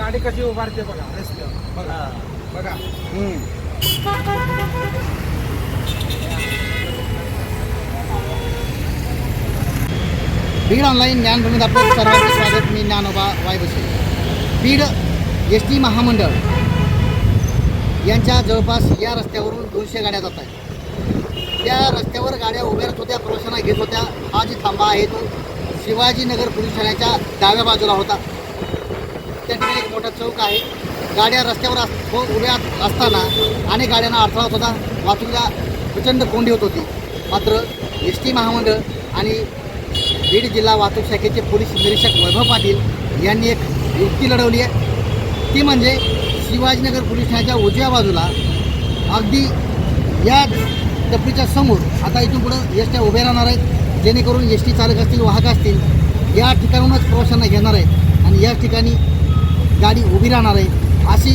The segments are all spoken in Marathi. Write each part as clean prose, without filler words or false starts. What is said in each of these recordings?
गाडी कशी उभारते बघा रस्त्यावर बघा बघा. बीड ऑनलाईन ज्ञानभूमीत आपलं सर्वांचं स्वागत. मी ज्ञानोबा वायबसे. बीड एस टी महामंडळ यांच्या जवळपास या रस्त्यावरून 200 गाड्या जात आहेत. त्या रस्त्यावर गाड्या उभ्याच होत्या, प्रवाशांना घेत होत्या. हा जी थांबा आहे तो शिवाजीनगर पोलीस ठाण्याच्या डाव्या बाजूला होता. त्या ठिकाणी एक मोठा चौक आहे. गाड्या रस्त्यावर उभ्या असताना अनेक गाड्यांना अडथळा होत होता. वाहतुकीला प्रचंड कोंडी होत होती. मात्र एस टी महामंडळ आणि बीड जिल्हा वाहतूक शाखेचे पोलीस निरीक्षक वैभव पाटील यांनी एक युक्ती लढवली आहे. ती म्हणजे शिवाजीनगर पोलीस ठाण्याच्या उजव्या बाजूला अगदी या टपरीच्या समोर आता इथून पुढं एस ट्या उभ्या राहणार आहेत, जेणेकरून एस टी चालक असतील, वाहक असतील या ठिकाणूनच प्रवाशांना घेणार आहेत आणि या ठिकाणी गाडी उभी राहणार आहे. अशी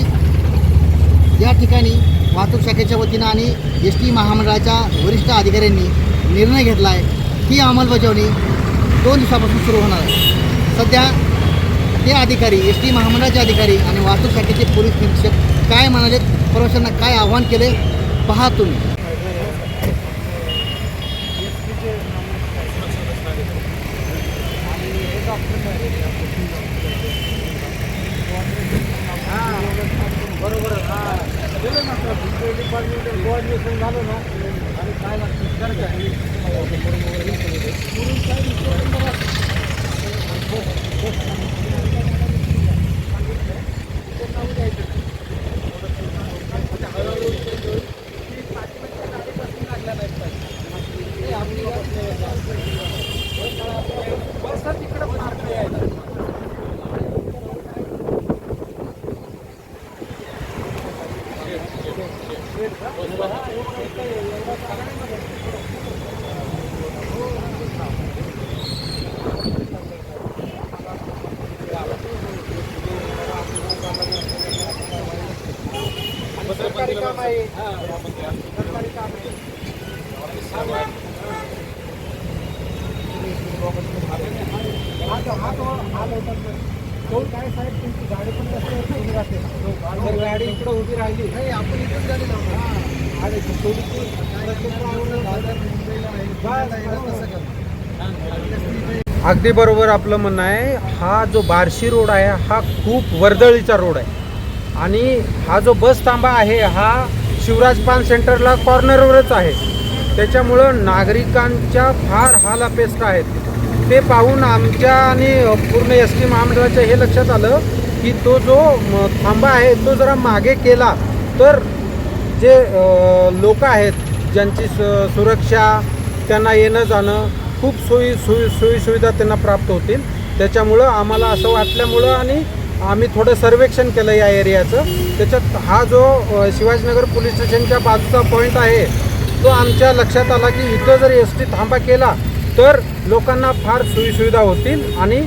या ठिकाणी वाहतूक शाखेच्या वतीनं आणि एस टी महामंडळाच्या वरिष्ठ अधिकाऱ्यांनी निर्णय घेतला आहे. ही अंमलबजावणी 2 दिवसापासून सुरू होणार आहे. सध्या ते अधिकारी, एस टी महामंडळाचे अधिकारी आणि वाहतूक शाखेचे पोलीस निरीक्षक काय म्हणाले, प्रवाशांना काय आव्हान केले पहा तुम्ही. बरोबर दिलं ना सर, डिपार्टमेंट कोऑर्डिनेशन झालं ना आणि काय लागतं तर काय सरकारी काम आहे. सरकारी काम आहे. काय साहेब तुमची गाडी पण रस्त्यावर उभी राहते ना, जर गाडी इकडं उभी राहिली नाही आपण इकडून गाडी अगदी बरोबर आपलं म्हणणं आहे. हा जो बार्शी रोड आहे हा खूप वर्दळीचा रोड आहे आणि हा जो बस थांबा आहे हा शिवराज पान सेंटरला कॉर्नरवरच आहे. त्याच्यामुळं नागरिकांच्या फार हालअपेष्टा आहेत. ते पाहून आमच्या आणि पूर्ण एस टी महामंडळाच्या हे लक्षात आलं की तो जो थांबा आहे तो जरा मागे केला तर जे लोक आहेत ज्यांची सुरक्षा, त्यांना येणं जाणं खूप सोयीसुविधा त्यांना प्राप्त होतील. त्याच्यामुळं आम्हाला असं वाटल्यामुळं आणि आम्ही थोडं सर्वेक्षण केलं या एरियाचं. त्याच्यात हा जो शिवाजीनगर पोलीस स्टेशनच्या बाजूचा पॉईंट आहे तो आमच्या लक्षात आला की इथं जर एस टी थांबा केला तर लोकांना फार सोयीसुविधा होतील आणि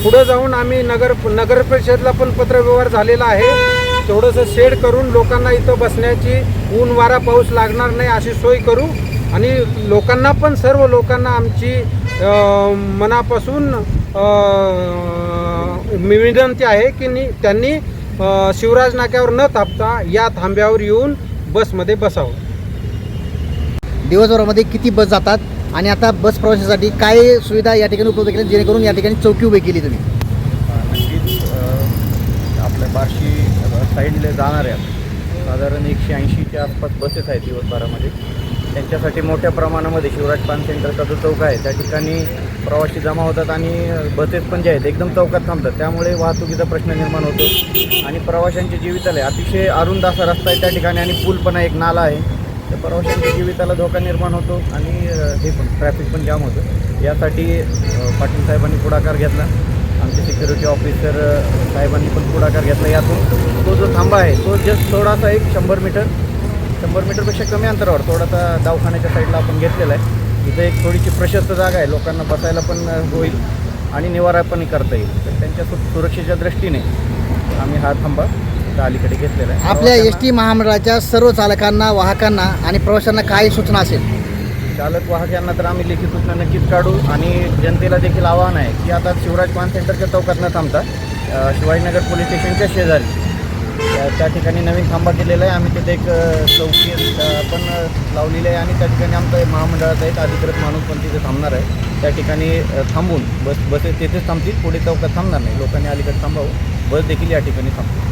पुढं जाऊन आम्ही नगर परिषदला पण पत्रव्यवहार झालेला आहे. थोडंसं शेड करून लोकांना इथं बसण्याची, ऊन वारा पाऊस लागणार नाही अशी सोय करू आणि लोकांना पण, सर्व लोकांना आमची मनापासून विनंती आहे की त्यांनी शिवराज नाक्यावर न थांबता या थांब्यावर येऊन बसमध्ये बसावं. दिवसभरामध्ये किती बस जातात आणि आता बस प्रवाशासाठी काय सुविधा या ठिकाणी उपलब्ध केल्या जेणेकरून या ठिकाणी चौकी उभी केली तुम्ही? नक्कीच आपल्या बार्शी साईडला जाणाऱ्या साधारण 180च्या आसपास बसेस आहेत दिवसभरामध्ये. त्यांच्यासाठी मोठ्या प्रमाणामध्ये शिवराज पान सेंटरचा जो चौक आहे त्या ठिकाणी प्रवासी जमा होतात आणि बसेस पण जे आहेत एकदम चौकात थांबतात. त्यामुळे वाहतुकीचा प्रश्न निर्माण होतो आणि प्रवाशांच्या जीविताला अतिशय अरुंद असा रस्ता आहे त्या ठिकाणी आणि पूल पण आहे, एक नाला आहे. तर प्रवाशांच्या जीविताला धोका निर्माण होतो आणि हे पण ट्रॅफिक पण जाम होतं. यासाठी पाटील साहेबांनी पुढाकार घेतला, आमचे सिक्युरिटी ऑफिसर साहेबांनी पण पुढाकार घेतला. यातून तो जो थांबा आहे तो जस्ट थोडासा एक 100 मीटरपेक्षा कमी अंतरावर थोडासा दवाखान्याच्या साईडला आपण घेतलेला आहे. इथं एक थोडीशी प्रशस्त जागा आहे, लोकांना बसायला पण होईल आणि निवारा पण करता येईल. तर त्यांच्या सुरक्षेच्या दृष्टीने आम्ही हा थांबा अलीकडे घेतलेला आहे. आपल्या एस टी महामंडळाच्या सर्व चालकांना, वाहकांना आणि प्रवाशांना काय सूचना असेल? चालक वाहक यांना तर आम्ही लेखी सूचना नक्कीच काढू आणि जनतेला देखील आवाहन आहे की आता शिवराज पान सेंटरच्या चौकात न थांबता शिवाजीनगर पोलीस स्टेशनच्या शेजारी त्या ठिकाणी नवीन थांबा केलेला आहे. आम्ही तिथे एक चौकी पण लावलेली आहे आणि त्या ठिकाणी आमचं महामंडळाचा एक अधिकृत माणूस पण तिथे थांबणार आहे. त्या ठिकाणी थांबून बसेस तिथेच थांबतील, पुढे चौकात थांबणार नाही. लोकांनी अलीकडे थांबावं, बस देखील या ठिकाणी थांबतील.